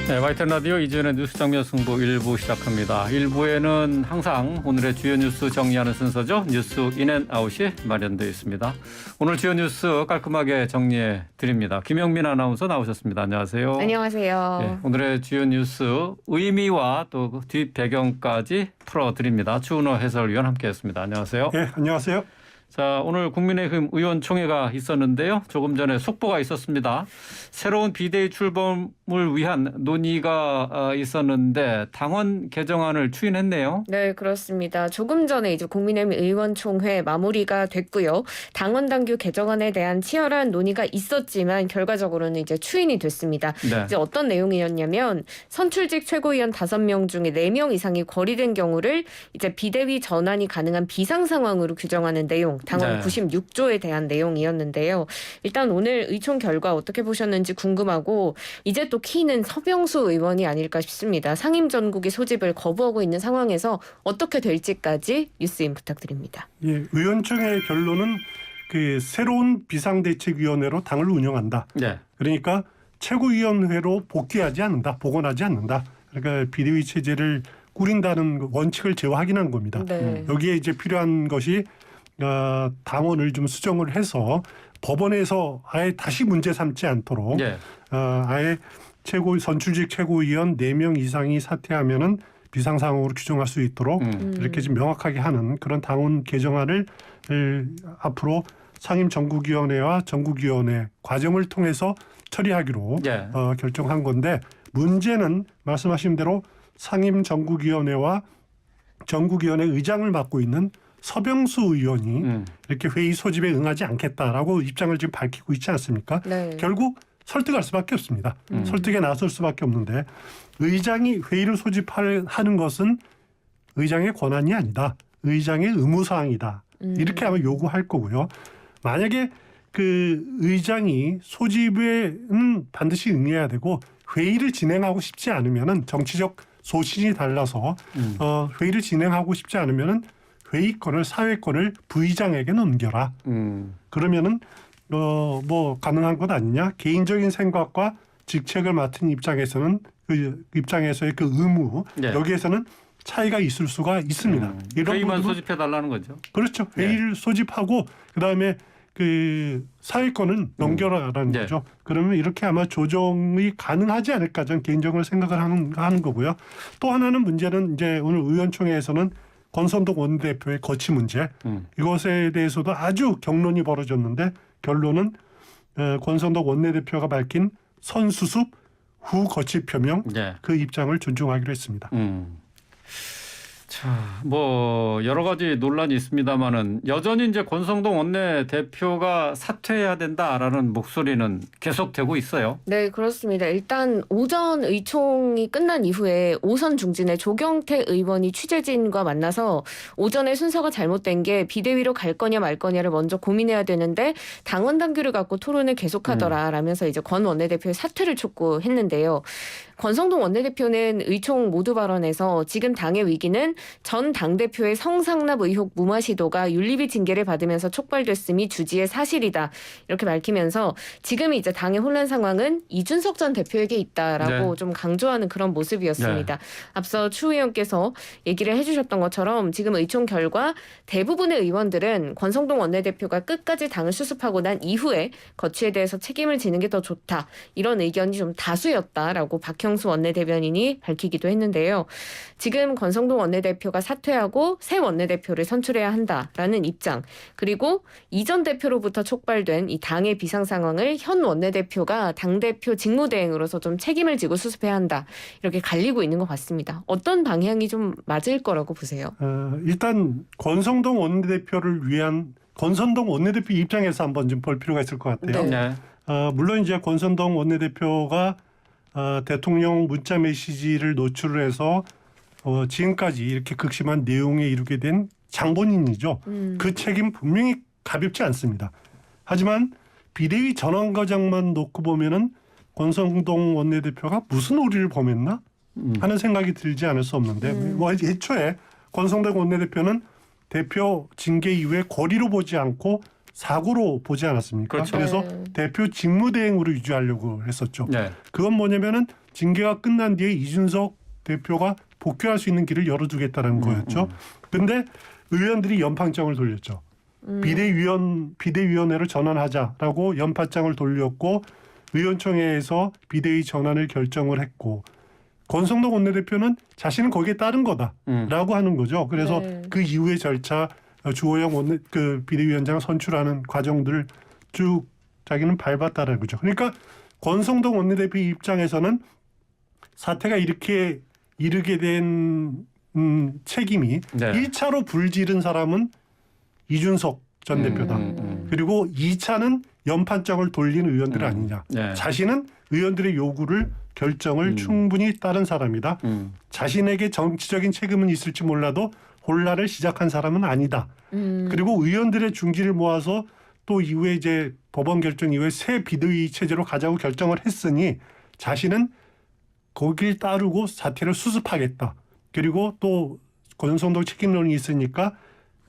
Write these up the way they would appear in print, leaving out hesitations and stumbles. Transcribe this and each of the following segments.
네, YTN 라디오 이주연의 뉴스 장면 승부 1부 시작합니다. 1부에는 항상 오늘의 주요 뉴스 정리하는 순서죠. 뉴스 인앤아웃이 마련되어 있습니다. 오늘 주요 뉴스 깔끔하게 정리해 드립니다. 김영민 아나운서 나오셨습니다. 안녕하세요. 안녕하세요. 네, 오늘의 주요 뉴스 의미와 또 뒷 배경까지 풀어드립니다. 추은호 해설위원 함께했습니다. 안녕하세요. 네, 안녕하세요. 자, 오늘 국민의힘 의원총회가 있었는데요. 조금 전에 속보가 있었습니다. 새로운 비대위 출범을 위한 논의가 있었는데 당원 개정안을 추인했네요. 네, 그렇습니다. 조금 전에 이제 국민의힘 의원총회 마무리가 됐고요. 당원 당규 개정안에 대한 치열한 논의가 있었지만 결과적으로는 이제 추인이 됐습니다. 네. 이제 어떤 내용이었냐면 선출직 최고위원 5명 중에 4명 이상이 거리된 경우를 이제 비대위 전환이 가능한 비상 상황으로 규정하는 내용, 당원 네. 96조에 대한 내용이었는데요. 일단 오늘 의총 결과 어떻게 보셨는지 궁금하고 이제 또 키는 서병수 의원이 아닐까 싶습니다. 상임전국이 소집을 거부하고 있는 상황에서 어떻게 될지까지 뉴스인 부탁드립니다. 예, 의원총회 결론은 그 새로운 비상대책위원회로 당을 운영한다. 네. 그러니까 최고위원회로 복귀하지 않는다, 복원하지 않는다. 그러니까 비대위 체제를 꾸린다는 원칙을 재확인한 겁니다. 네. 여기에 이제 필요한 것이 당원을 좀 수정을 해서 법원에서 아예 다시 문제 삼지 않도록 네. 아예 선출직 최고위원 4명 이상이 사퇴하면은 비상 상황으로 규정할 수 있도록 이렇게 좀 명확하게 하는 그런 당원 개정안을 앞으로 상임전국위원회와 전국위원회 과정을 통해서 처리하기로 네. 결정한 건데 문제는 말씀하신 대로 상임전국위원회와 전국위원회 의장을 맡고 있는 서병수 의원이 이렇게 회의 소집에 응하지 않겠다라고 입장을 지금 밝히고 있지 않습니까? 네. 결국 설득할 수밖에 없습니다. 설득에 나설 수밖에 없는데 의장이 회의를 소집하는 것은 의장의 권한이 아니다. 의장의 의무사항이다. 이렇게 아마 요구할 거고요. 만약에 그 의장이 소집에는 반드시 응해야 되고 회의를 진행하고 싶지 않으면은 정치적 소신이 달라서 회의를 진행하고 싶지 않으면은 회의권을 사회권을 부의장에게 넘겨라. 그러면은 뭐 가능한 것 아니냐? 개인적인 생각과 직책을 맡은 입장에서는 그 입장에서의 그 의무 네. 여기에서는 차이가 있을 수가 있습니다. 이런 회의만 부분은 소집해 달라는 거죠. 그렇죠. 회의를 소집하고 그다음에 그 사회권은 넘겨라라는 네. 거죠. 그러면 이렇게 아마 조정이 가능하지 않을까 저는 개인적으로 생각을 하는 거고요. 또 하나는 문제는 이제 오늘 의원총회에서는 권선동 원내대표의 거취 문제 이것에 대해서도 아주 격론이 벌어졌는데 결론은 권선동 원내대표가 밝힌 선수습 후 거취 표명 네. 그 입장을 존중하기로 했습니다. 자, 뭐 여러 가지 논란이 있습니다만은 여전히 이제 권성동 원내대표가 사퇴해야 된다라는 목소리는 계속되고 있어요. 네, 그렇습니다. 일단 오전 의총이 끝난 이후에 오선 중진의 조경태 의원이 취재진과 만나서 오전에 순서가 잘못된 게 비대위로 갈 거냐 말 거냐를 먼저 고민해야 되는데 당원 당규를 갖고 토론을 계속하더라라면서 이제 권 원내대표의 사퇴를 촉구했는데요. 권성동 원내대표는 의총 모두 발언에서 지금 당의 위기는 전 당대표의 성상납 의혹 무마 시도가 윤리비 징계를 받으면서 촉발됐음이 주지의 사실이다. 이렇게 밝히면서 지금 이제 당의 혼란 상황은 이준석 전 대표에게 있다라고 네. 좀 강조하는 그런 모습이었습니다. 네. 앞서 추 의원께서 얘기를 해주셨던 것처럼 지금 의총 결과 대부분의 의원들은 권성동 원내대표가 끝까지 당을 수습하고 난 이후에 거취에 대해서 책임을 지는 게 더 좋다. 이런 의견이 좀 다수였다라고 박형수 원내대변인이 밝히기도 했는데요. 지금 권성동 원내대표가 사퇴하고 새 원내대표를 선출해야 한다라는 입장, 그리고 이전 대표로부터 촉발된 이 당의 비상 상황을 현 원내대표가 당대표 직무대행으로서 좀 책임을 지고 수습해야 한다. 이렇게 갈리고 있는 것 같습니다. 어떤 방향이 좀 맞을 거라고 보세요? 일단 권성동 원내대표를 위한 권선동 원내대표 입장에서 한번 좀 볼 필요가 있을 것 같아요. 네. 물론 이제 권선동 원내대표가 대통령 문자 메시지를 노출을 해서 지금까지 이렇게 극심한 내용에 이르게 된 장본인이죠. 그 책임 분명히 가볍지 않습니다. 하지만 비대위 전환 과정만 놓고 보면은 권성동 원내대표가 무슨 오리를 범했나 하는 생각이 들지 않을 수 없는데 뭐 애초에 권성동 원내대표는 대표 징계 이후에 거리로 보지 않고 사고로 보지 않았습니까? 그렇죠. 그래서 네. 대표 직무대행으로 유지하려고 했었죠. 네. 그건 뭐냐면은 징계가 끝난 뒤에 이준석 대표가 복귀할 수 있는 길을 열어주겠다는 거였죠. 그런데 의원들이 연판장을 돌렸죠. 비대위원회를 전환하자라고 연판장을 돌렸고 의원총회에서 비대위 전환을 결정을 했고 권성동 원내대표는 자신은 거기에 따른 거다라고 하는 거죠. 그래서 네. 그 이후의 절차 주호영 비대위원장 선출하는 과정들을 쭉 자기는 밟았다라는 거죠. 그러니까 권성동 원내대표 입장에서는 사태가 이렇게 이르게 된 책임이 네. 1차로 불지른 사람은 이준석 전 대표다. 그리고 2차는 연판장을 돌린 의원들 아니냐. 네. 자신은 의원들의 요구를 결정을 충분히 따른 사람이다. 자신에게 정치적인 책임은 있을지 몰라도 혼란을 시작한 사람은 아니다. 그리고 의원들의 중지를 모아서 또 이후에 이제 법원 결정 이후에 새 비대위 체제로 가자고 결정을 했으니 자신은 거기를 따르고 사태를 수습하겠다. 그리고 또 권성동 책임론이 있으니까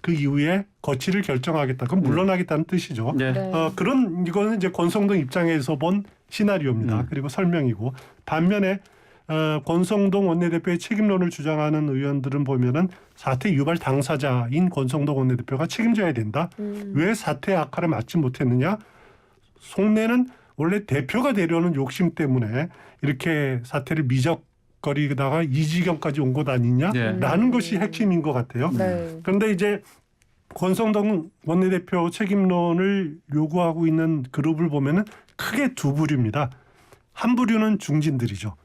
그 이후에 거취를 결정하겠다. 그럼 물러나겠다는 뜻이죠. 네. 네. 그런 이거는 이제 권성동 입장에서 본 시나리오입니다. 그리고 설명이고 반면에 권성동 원내대표의 책임론을 주장하는 의원들은 보면은 사태 유발 당사자인 권성동 원내대표가 책임져야 된다. 왜 사태의 악화를 막지 못했느냐? 속내는 원래 대표가 되려는 욕심 때문에 이렇게 사태를 미적거리다가 이 지경까지 온 것 아니냐라는 것이 핵심인 것 같아요. 네. 그런데 이제 권성동 원내대표 책임론을 요구하고 있는 그룹을 보면은 크게 두 부류입니다. 한 부류는 중진들이죠.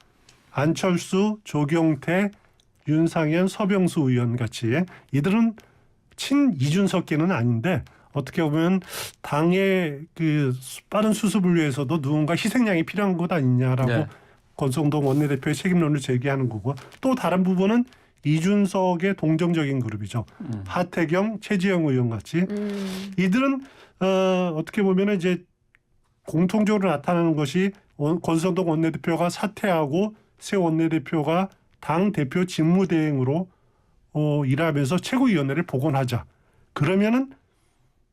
안철수, 조경태, 윤상현, 서병수 의원 같이 이들은 친 이준석계는 아닌데 어떻게 보면 당의 그 빠른 수습을 위해서도 누군가 희생양이 필요한 것 아니냐라고 네. 권성동 원내대표의 책임론을 제기하는 거고 또 다른 부분은 이준석의 동정적인 그룹이죠. 하태경, 최지영 의원 같이 이들은 어떻게 보면 이제 공통적으로 나타나는 것이 권성동 원내대표가 사퇴하고 새 원내대표가 당 대표 직무대행으로 일하면서 최고위원회를 복원하자. 그러면은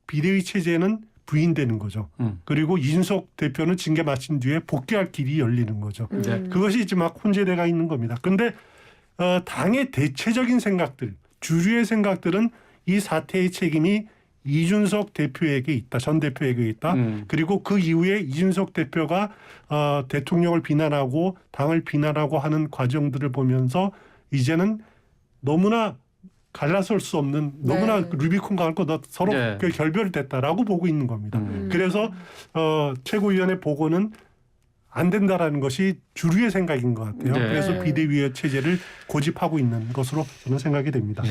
비대위 체제는 부인되는 거죠. 그리고 이준석 대표는 징계 마친 뒤에 복귀할 길이 열리는 거죠. 네. 그것이 이제 막 혼재돼가 있는 겁니다. 그런데 당의 대체적인 생각들, 주류의 생각들은 이 사태의 책임이 이준석 대표에게 있다. 전 대표에게 있다. 그리고 그 이후에 이준석 대표가 대통령을 비난하고 당을 비난하고 하는 과정들을 보면서 이제는 너무나 갈라설 수 없는 너무나 네. 루비콘과 같고 서로 네. 결별됐다라고 보고 있는 겁니다. 그래서 최고위원회 보고는 안 된다라는 것이 주류의 생각인 것 같아요. 네. 그래서 비대위의 체제를 고집하고 있는 것으로 저는 생각이 됩니다.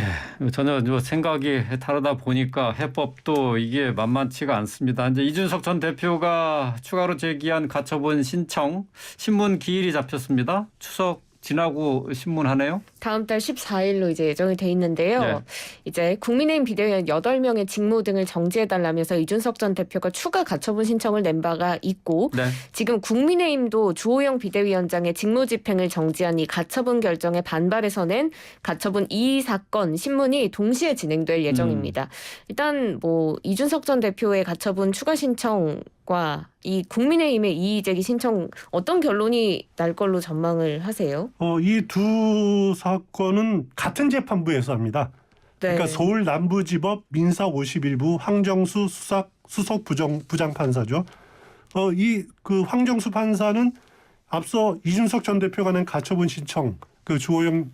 전혀 생각이 다르다 보니까 해법도 이게 만만치가 않습니다. 이제 이준석 전 대표가 추가로 제기한 가처분 신청 신문 기일이 잡혔습니다. 추석 지나고 신문하네요. 다음 달 14일로 이제 예정이 돼 있는데요. 네. 이제 국민의힘 비대위원 8명의 직무 등을 정지해달라면서 이준석 전 대표가 추가 가처분 신청을 낸 바가 있고 네. 지금 국민의힘도 주호영 비대위원장의 직무 집행을 정지한 이 가처분 결정에 반발해서 낸 가처분 이의 사건 신문이 동시에 진행될 예정입니다. 일단 뭐 이준석 전 대표의 가처분 추가 신청과 이 국민의힘의 이의 제기 신청 어떤 결론이 날 걸로 전망을 하세요? 이 두 사건은 같은 재판부에서 합니다. 네. 그러니까 서울 남부지법 민사 51부 황정수 수석 부장판사죠. 이 그 황정수 판사는 앞서 이준석 전 대표가 낸 가처분 신청 그 주호영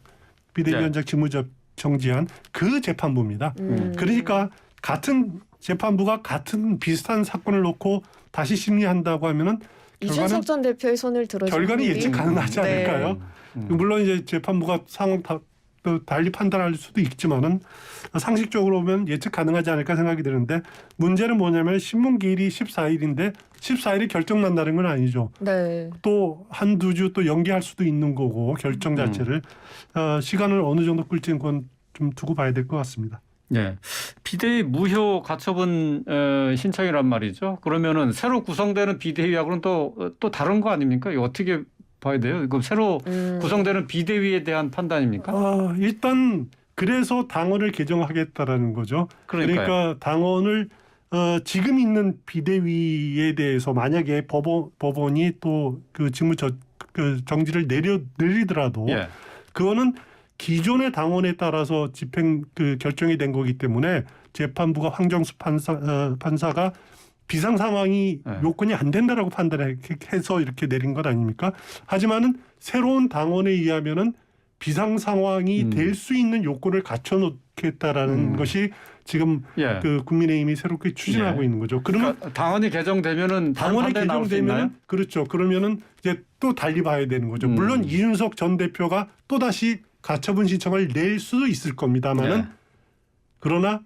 비대위원장 직무 정지한 그 재판부입니다. 그러니까 같은 재판부가 같은 비슷한 사건을 놓고 다시 심리한다고 하면은 이준석 전 대표의 손을 들어주는 결과는 예측 가능하지 네. 않을까요? 물론 이제 재판부가 상황 달리 판단할 수도 있지만은 상식적으로 보면 예측 가능하지 않을까 생각이 드는데 문제는 뭐냐면 신문 기일이 14일인데 14일이 결정 난다는 건 아니죠. 네. 또 한두 주 또 연기할 수도 있는 거고 결정 자체를 시간을 어느 정도 끌지는 건 좀 두고 봐야 될 것 같습니다. 네. 비대위 무효 가처분 신청이란 말이죠. 그러면은 새로 구성되는 비대위하고는 또 다른 거 아닙니까? 이거 어떻게 봐야 돼요? 이거 새로 구성되는 비대위에 대한 판단입니까? 일단 그래서 당원을 개정하겠다라는 거죠. 그러니까요. 그러니까 당원을 지금 있는 비대위에 대해서 만약에 법원이 또 그 직무 그 정지를 내리더라도 예. 그거는 기존의 당원에 따라서 집행 그 결정이 된 거기 때문에 재판부가 황정수 판사가 비상 상황이 네. 요건이 안 된다라고 판단해서 이렇게 내린 것 아닙니까? 하지만은 새로운 당원에 의하면은 비상 상황이 될 수 있는 요건을 갖춰놓겠다라는 것이 지금 예. 그 국민의힘이 새롭게 추진하고 예. 있는 거죠. 그러면 그러니까 당원이 개정되면은 당원이 반대 나올 수 있나요? 개정되면 그렇죠. 그러면은 이제 또 달리 봐야 되는 거죠. 물론 이준석 전 대표가 또 다시 가처분 신청을 낼 수도 있을 겁니다만은 예. 그러나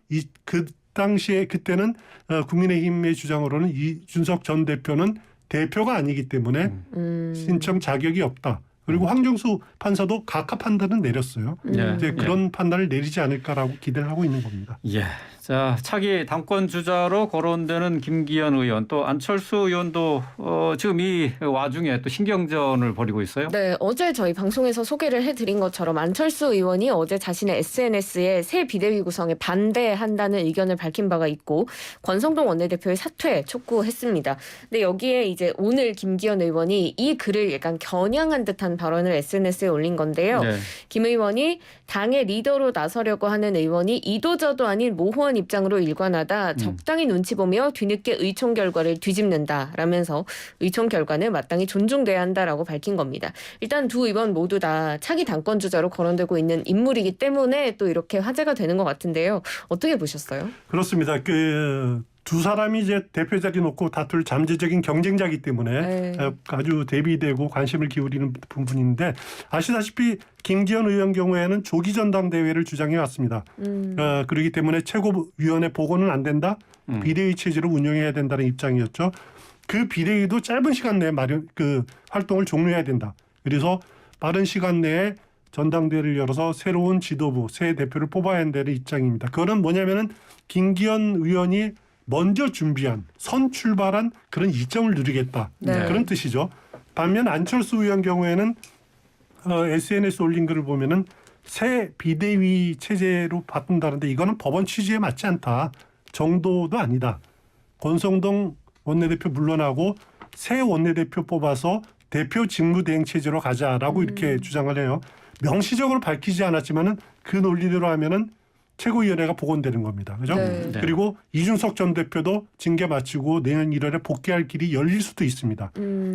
그 당시에 그때는 국민의힘의 주장으로는 이준석 전 대표는 대표가 아니기 때문에 신청 자격이 없다. 그리고 황정수 판사도 각하 판단은 내렸어요. 예. 이제 그런 판단을 내리지 않을까라고 기대를 하고 있는 겁니다. 예. 자, 차기 당권 주자로 거론되는 김기현 의원 또 안철수 의원도 지금 이 와중에 또 신경전을 벌이고 있어요. 네, 어제 저희 방송에서 소개를 해드린 것처럼 안철수 의원이 어제 자신의 SNS에 새 비대위 구성에 반대한다는 의견을 밝힌 바가 있고 권성동 원내대표의 사퇴 촉구했습니다. 근데 여기에 이제 오늘 김기현 의원이 이 글을 약간 겨냥한 듯한 발언을 SNS에 올린 건데요. 네. 김 의원이 당의 리더로 나서려고 하는 의원이 이도저도 아닌 모호한 입장으로 일관하다 적당히 눈치 보며 뒤늦게 의총 결과를 뒤집는다라면서 의총 결과는 마땅히 존중돼야 한다라고 밝힌 겁니다. 일단 두 의원 모두 다 차기 당권 주자로 거론되고 있는 인물이기 때문에 또 이렇게 화제가 되는 것 같은데요. 어떻게 보셨어요? 그렇습니다. 그 두 사람이 이제 대표 자리 놓고 다툴 잠재적인 경쟁자이기 때문에 네. 아주 대비되고 관심을 기울이는 부분인데 아시다시피 김기현 의원 경우에는 조기 전당대회를 주장해 왔습니다. 그렇기 때문에 최고위원회 복원은 안 된다. 비대위 체제로 운영해야 된다는 입장이었죠. 그 비대위도 짧은 시간 내에 활동을 종료해야 된다. 그래서 빠른 시간 내에 전당대회를 열어서 새로운 지도부, 새 대표를 뽑아야 한다는 입장입니다. 그거는 뭐냐면은 김기현 의원이 먼저 준비한 선출발한 그런 이점을 누리겠다. 네. 그런 뜻이죠. 반면 안철수 의원 경우에는 SNS 올린 글을 보면은 새 비대위 체제로 바꾼다는데 이거는 법원 취지에 맞지 않다. 정도도 아니다. 권성동 원내대표 물러나고 새 원내대표 뽑아서 대표 직무대행 체제로 가자라고 이렇게 주장을 해요. 명시적으로 밝히지 않았지만은 그 논리대로 하면은 최고위원회가 복원되는 겁니다. 그죠? 네. 네. 그리고 이준석 전 대표도 징계 마치고 내년 1월에 복귀할 길이 열릴 수도 있습니다.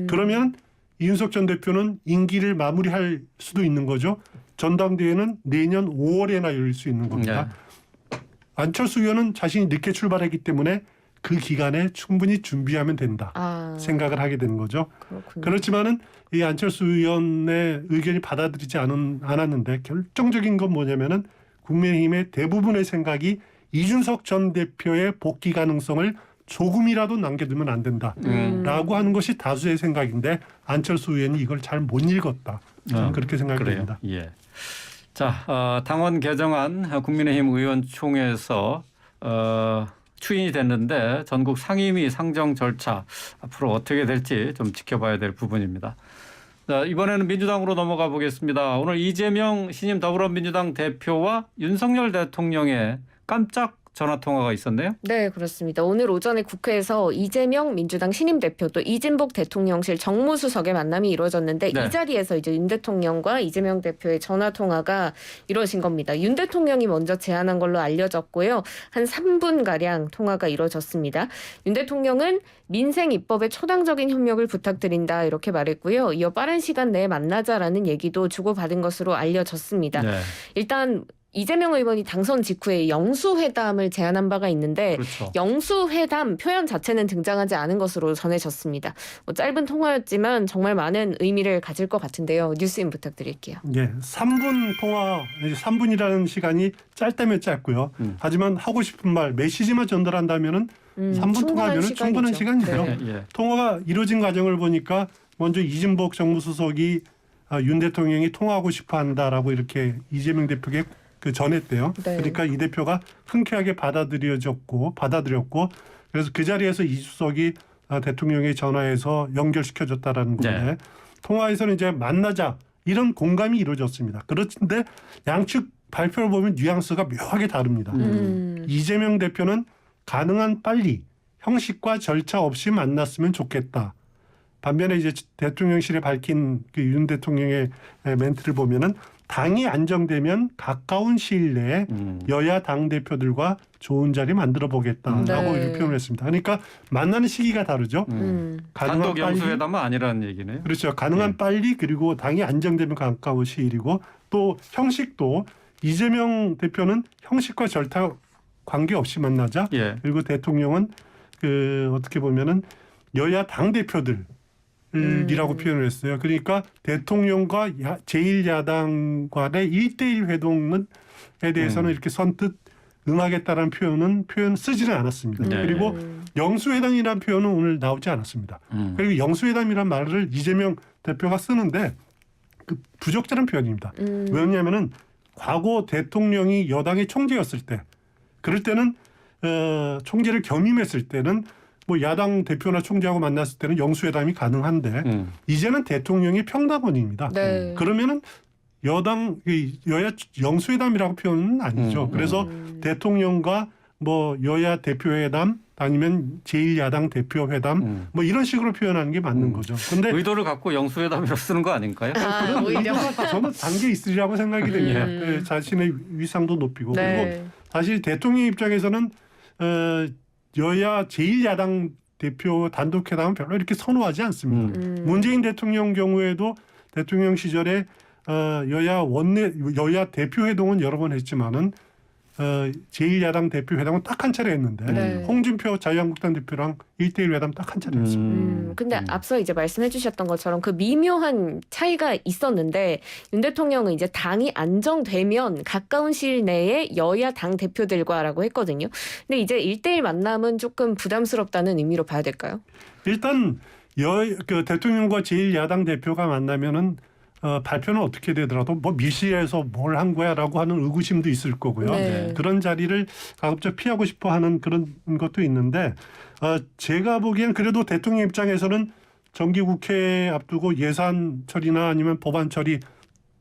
그러면 이준석 전 대표는 임기를 마무리할 수도 있는 거죠. 전당대회는 내년 5월에나 열릴 수 있는 겁니다. 안철수 의원은 자신이 늦게 출발했기 때문에 그 기간에 충분히 준비하면 된다. 생각을 하게 되는 거죠. 그렇군요. 그렇지만은 이 안철수 의원의 의견이 받아들이지 않았는데 결정적인 건 뭐냐면은 국민의힘의 대부분의 생각이 이준석 전 대표의 복귀 가능성을 조금이라도 남겨두면 안 된다라고 하는 것이 다수의 생각인데 안철수 의원이 이걸 잘 못 읽었다. 저는 그렇게 생각이 그래요. 됩니다. 예. 자, 당원 개정안 국민의힘 의원총회에서 추인이 됐는데 전국 상임위 상정 절차 앞으로 어떻게 될지 좀 지켜봐야 될 부분입니다. 자, 이번에는 민주당으로 넘어가 보겠습니다. 오늘 이재명 신임 더불어민주당 대표와 윤석열 대통령의 깜짝 전화 통화가 있었네요. 네, 그렇습니다. 오늘 오전에 국회에서 이재명 민주당 신임 대표 또 이진복 대통령실 정무수석의 만남이 이루어졌는데 네. 이 자리에서 이제 윤 대통령과 이재명 대표의 전화 통화가 이루어진 겁니다. 윤 대통령이 먼저 제안한 걸로 알려졌고요. 한 3분 가량 통화가 이루어졌습니다. 윤 대통령은 민생 입법에 초당적인 협력을 부탁드린다 이렇게 말했고요. 이어 빠른 시간 내에 만나자라는 얘기도 주고받은 것으로 알려졌습니다. 네. 일단 이재명 의원이 당선 직후에 영수회담을 제안한 바가 있는데 그렇죠. 영수회담 표현 자체는 등장하지 않은 것으로 전해졌습니다. 짧은 통화였지만 정말 많은 의미를 가질 것 같은데요. 뉴스인 부탁드릴게요. 예, 3분 통화, 3분이라는 시간이 짧다면 짧고요. 하지만 하고 싶은 말, 메시지만 전달한다면은 3분 통화면 충분한 시간이죠. 네. 예. 통화가 이루어진 과정을 보니까 먼저 이진복 정무수석이 윤 대통령이 통화하고 싶어 한다라고 이렇게 이재명 대표에게 전했대요. 네. 그러니까 이 대표가 흔쾌하게 받아들였고 그래서 그 자리에서 이 수석이 대통령에 전화해서 연결시켜줬다라는 건데 네. 통화에서는 이제 만나자 이런 공감이 이루어졌습니다. 그런데 양측 발표를 보면 뉘앙스가 묘하게 다릅니다. 이재명 대표는 가능한 빨리 형식과 절차 없이 만났으면 좋겠다. 반면에 이제 대통령실에 밝힌 그 윤 대통령의 멘트를 보면은 당이 안정되면 가까운 시일 내에 여야 당 대표들과 좋은 자리 만들어 보겠다라고 네. 이렇게 표현을 했습니다. 그러니까 만나는 시기가 다르죠. 단독 영수회담은 아니라는 얘기네요. 그렇죠. 가능한 빨리 그리고 당이 안정되면 가까운 시일이고 또 형식도 이재명 대표는 형식과 절타 관계없이 만나자. 예. 그리고 대통령은 그 어떻게 보면은 여야 당 대표들이라고 표현을 했어요. 그러니까 대통령과 제1야당 간의 1대1 회동에 대해서는 이렇게 선뜻 응하겠다라는 표현 쓰지는 않았습니다. 네. 그리고 영수회담이라는 표현은 오늘 나오지 않았습니다. 그리고 영수회담이라는 말을 이재명 대표가 쓰는데 그 부적절한 표현입니다. 왜냐하면은 과거 대통령이 여당의 총재였을 때 그럴 때는 총재를 겸임했을 때는 뭐 야당 대표나 총재하고 만났을 때는 영수회담이 가능한데 이제는 대통령이 평당원입니다. 네. 그러면은 여당 여야 영수회담이라고 표현은 아니죠. 그래서 대통령과 뭐 여야 대표회담 아니면 제1야당 대표회담 뭐 이런 식으로 표현하는 게 맞는 거죠. 근데 의도를 갖고 영수회담이라고 쓰는 거 아닐까요? 아, 오히려. 저는 단계 있으리라고 생각이 됩니다. 네, 자신의 위상도 높이고 네. 그리고 사실 대통령 입장에서는 여야 제1야당 대표 단독회담은 별로 이렇게 선호하지 않습니다. 문재인 대통령 경우에도 대통령 시절에 여야 대표 회동은 여러 번 했지만은 제1야당 대표 회담은 딱 한 차례 했는데 네. 홍준표 자유한국당 대표랑 1대1 회담 딱 한 차례 했습니다. 근데 앞서 이제 말씀해 주셨던 것처럼 그 미묘한 차이가 있었는데 윤 대통령은 이제 당이 안정되면 가까운 시일 내에 여야 당 대표들과라고 했거든요. 근데 이제 1대1 만남은 조금 부담스럽다는 의미로 봐야 될까요? 일단 그 대통령과 제1야당 대표가 만나면은 발표는 어떻게 되더라도 뭐 밀실에서 뭘 한 거야라고 하는 의구심도 있을 거고요. 네. 그런 자리를 가급적 피하고 싶어하는 그런 것도 있는데 제가 보기엔 그래도 대통령 입장에서는 정기국회 앞두고 예산 처리나 아니면 법안 처리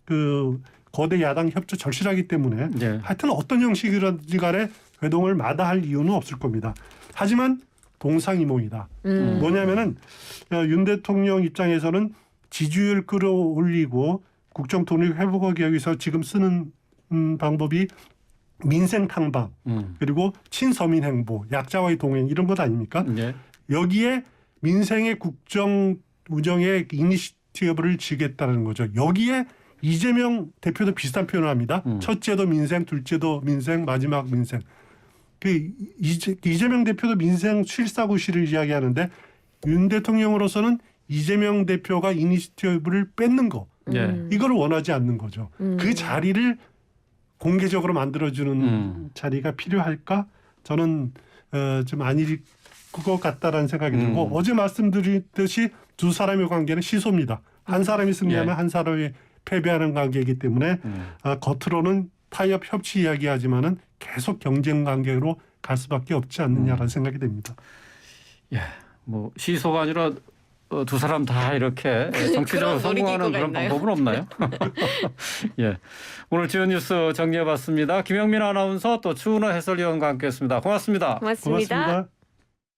그 거대 야당 협조 절실하기 때문에 네. 하여튼 어떤 형식이든지 간에 회동을 마다할 이유는 없을 겁니다. 하지만 동상이몽이다. 뭐냐면은 윤 대통령 입장에서는 지지율 끌어올리고 국정 돈을 회복하기 위해서 지금 쓰는 방법이 민생 탕방 그리고 친서민 행보, 약자와의 동행 이런 것 아닙니까? 네. 여기에 민생의 국정 운영의 이니시티브를 지겠다는 거죠. 여기에 이재명 대표도 비슷한 표현을 합니다. 첫째도 민생, 둘째도 민생, 마지막 민생. 그 이재명 대표도 민생 실사구시를 이야기하는데 윤 대통령으로서는 이재명 대표가 이니시티브를 뺏는 거 네. 이걸 원하지 않는 거죠. 그 자리를 공개적으로 만들어주는 자리가 필요할까? 저는 좀 아닐 것 같다라는 생각이 들고 어제 말씀드렸듯이 두 사람의 관계는 시소입니다. 한 사람이 승리하면 한 사람이 패배하는 관계이기 때문에 겉으로는 타협 협치 이야기하지만은 계속 경쟁 관계로 갈 수밖에 없지 않느냐라는 생각이 됩니다. 예, 뭐 시소가 아니라 두 사람 다 이렇게 정치적으로 성공하는 그런 있나요? 방법은 없나요? 예, 오늘 주요 뉴스 정리해봤습니다. 김영민 아나운서 또 추은호 해설위원과 함께했습니다. 고맙습니다. 고맙습니다. 고맙습니다.